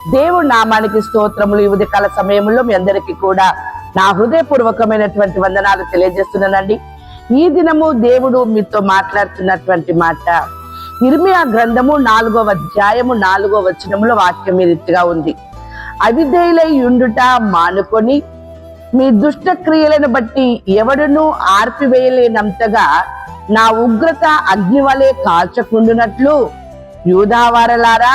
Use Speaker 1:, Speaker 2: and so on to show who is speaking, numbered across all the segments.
Speaker 1: దేవుడి నామానికి స్తోత్రములు. ఈ ఉదయకాల సమయంలో మీ అందరికీ కూడా నా హృదయపూర్వకమైనటువంటి వందనాలు తెలియజేస్తున్నానండి. ఈ దినము దేవుడు మీతో మాట్లాడుతున్నటువంటి మాట ఇర్మియా గ్రంథము 4వ అధ్యాయము 4వ వచనములో వాక్యం ఈ రీతిగా ఉంది. అవిధేయులై ఉండుట మానుకొని మీ దుష్ట క్రియలను బట్టి ఎవడును ఆర్పివేయలేనంతగా నా ఉగ్రత అగ్ని వలె కాల్చకుండునట్లు యూదావారలారా,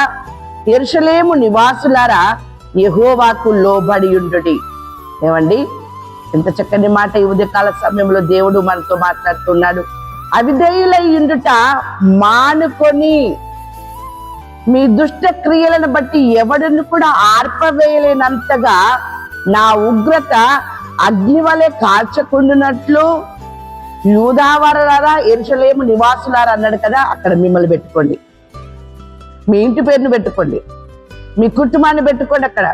Speaker 1: యెరూషలేము నివాసులారా, యెహోవాకు లోబడి ఉండుడి. ఏమండి, ఎంత చక్కని మాట ఈ ఉదయకాల సమయంలో దేవుడు మనతో మాట్లాడుతున్నాడు. అవిధేయులై ఉండుట మానుకొని మీ దుష్ట క్రియలను బట్టి ఎవడిని కూడా ఆర్పవేయలేనంతగా నా ఉగ్రత అగ్ని వలె కాల్చకుండునట్లు యూదావారలారా, యెరూషలేము నివాసులారా అన్నాడు కదా. అక్కడ మిమ్మల్ని పెట్టుకోండి, మీ ఇంటి పేరును పెట్టుకోండి, మీ కుటుంబాన్ని పెట్టుకోండి. అక్కడ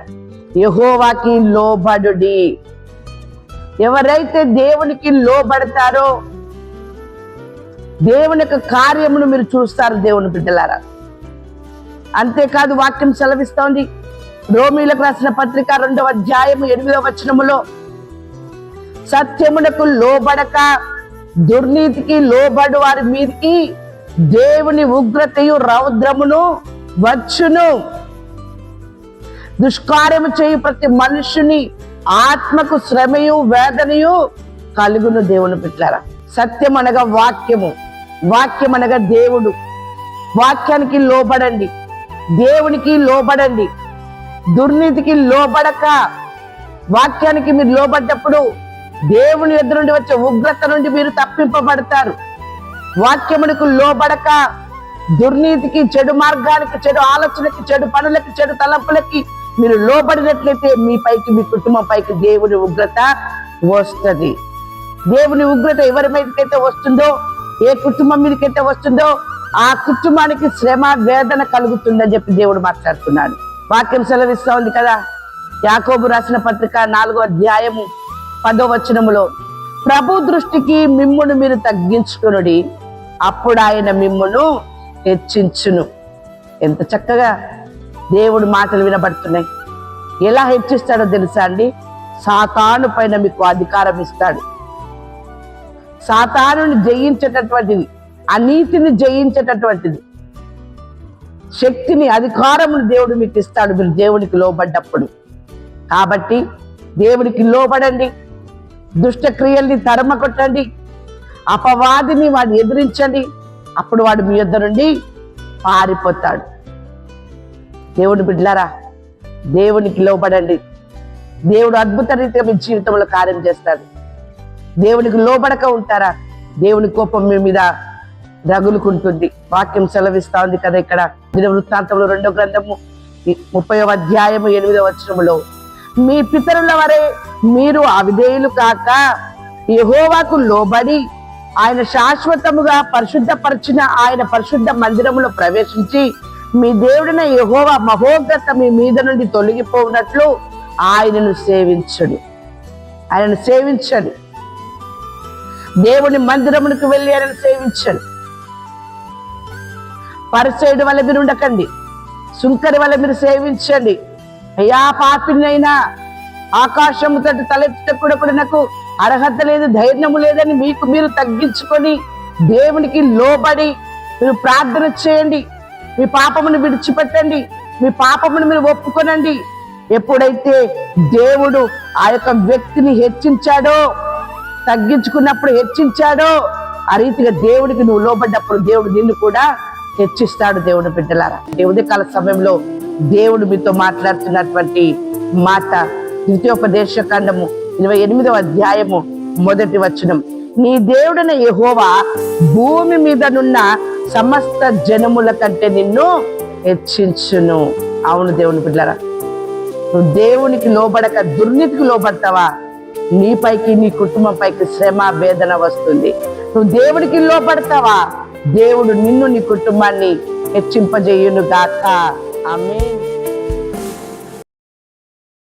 Speaker 1: యెహోవాకి లోబడుడి. ఎవరైతే దేవునికి లోబడతారో దేవుని యొక్క కార్యమును మీరు చూస్తారు దేవుని బిడ్డలారా. అంతేకాదు వాక్యం సెలవిస్తోంది రోమీలకు రాసిన పత్రిక 2వ అధ్యాయము 8వ వచనములో, సత్యమునకు లోబడక దుర్నీతికి లోబడు వారి మీదికి దేవుని ఉగ్రతయు రౌద్రమును వచ్చును. దుష్కార్యము చేయు ప్రతి మనుషుని ఆత్మకు శ్రమయు వేదనయు కలుగును. దేవుని బిడ్డలారా, సత్యం అనగా వాక్యము, వాక్యం అనగా దేవుడు. వాక్యానికి లోబడండి, దేవునికి లోబడండి. దుర్నీతికి లోబడక వాక్యానికి మీరు లోబడ్డప్పుడు దేవుని ఎదురు నుండి వచ్చే ఉగ్రత నుండి మీరు తప్పింపబడతారు. వాక్యమునకు లోబడక దుర్నీతికి, చెడు మార్గానికి, చెడు ఆలోచనకి, చెడు పనులకి, చెడు తలంపులకి మీరు లోబడినట్లయితే మీ పైకి, మీ కుటుంబం పైకి దేవుని ఉగ్రత వస్తుంది. దేవుని ఉగ్రత ఎవరి మీదకైతే వస్తుందో, ఏ కుటుంబం మీదకైతే వస్తుందో ఆ కుటుంబానికి శ్రమ వేదన కలుగుతుందని చెప్పి దేవుడు మాట్లాడుతున్నాడు. వాక్యం సెలవిస్తా ఉంది కదా. యాకోబు రాసిన పత్రిక 4వ అధ్యాయము 10వ వచనములో, ప్రభు దృష్టికి మిమ్మును మీరు తగ్గించుకొనుడి, అప్పుడు ఆయన మిమ్మును హెచ్చించును. ఎంత చక్కగా దేవుడు మాటలు వినబడుతున్నాయి. ఎలా హెచ్చిస్తాడో తెలుసా అండి? సాతాను పైన మీకు అధికారం ఇస్తాడు. సాతానుని జయించేటటువంటిది, అనీతిని జయించేటటువంటిది శక్తిని, అధికారమును దేవుడు మీకు ఇస్తాడు మీరు దేవునికి లోబడ్డప్పుడు. కాబట్టి దేవునికి లోబడండి, దుష్ట క్రియల్ని తరమ కొట్టండి, అపవాదిని వాడిని ఎదిరించండి. అప్పుడు వాడు మీ యొద్ద నుండి పారిపోతాడు. దేవుని బిడ్డలారా, దేవునికి లోబడండి. దేవుడు అద్భుత రీతిగా మీ జీవితంలో కార్యం చేస్తాడు. దేవునికి లోబడక ఉంటారా, దేవుని కోపం మీ మీద రగులుకుంటుంది. వాక్యం సెలవిస్తా ఉంది కదా ఇక్కడ దినవృత్తాంతంలో 2వ గ్రంథము 30వ అధ్యాయము 8వ వచనములో, మీ పితరుల వరే మీరు అవిధేయులు కాక యెహోవాకు లోబడి ఆయన శాశ్వతముగా పరిశుద్ధపరిచిన ఆయన పరిశుద్ధ మందిరములో ప్రవేశించి మీ దేవుడైన యెహోవా మహోగ్రత మీ మీద నుండి తొలగిపోనట్లు ఆయనను సేవించడు. ఆయనను సేవించడు. దేవుని మందిరమునికి వెళ్ళి ఆయనను సేవించడు. పరిసయుడు వల్ల మీరు ఉండకండి, సుంకరి వల్ల మీరు సేవించండి. అయ్యా పాపినైనా ఆకాశము తట్టు తలెత్తకూడప్పుడు నాకు అర్హత లేదు, ధైర్యము లేదని మీకు మీరు తగ్గించుకొని దేవునికి లోబడి మీరు ప్రార్థన చేయండి. మీ పాపమును విడిచిపెట్టండి, మీ పాపమును మీరు ఒప్పుకొనండి. ఎప్పుడైతే దేవుడు ఆ యొక్క వ్యక్తిని హెచ్చించాడో, తగ్గించుకున్నప్పుడు హెచ్చించాడో, ఆ రీతిగా దేవుడికి నువ్వు లోబడ్డప్పుడు దేవుడు నిన్ను కూడా హెచ్చిస్తాడు. దేవుని బిడ్డలారా, ఈ ఉదయకాల సమయంలో దేవుడు మీతో మాట్లాడుతున్నటువంటి మాట ద్వితీయోపదేశకాండము 28వ అధ్యాయము 1వ వచనం, నీ దేవుడైన యెహోవా భూమి మీదనున్న సమస్త జనముల కంటే నిన్ను హెచ్చించును. అవును దేవుని బిడ్డలారా, నువ్వు దేవునికి లోబడక దుర్నీతికి లోబడతావా, నీ పైకి, నీ కుటుంబం పైకి శ్రమ వేదన వస్తుంది. నువ్వు దేవుడికి లోబడతావా, దేవుడు నిన్ను, నీ కుటుంబాన్ని హెచ్చింపజేయును గాక. ఆమేన్.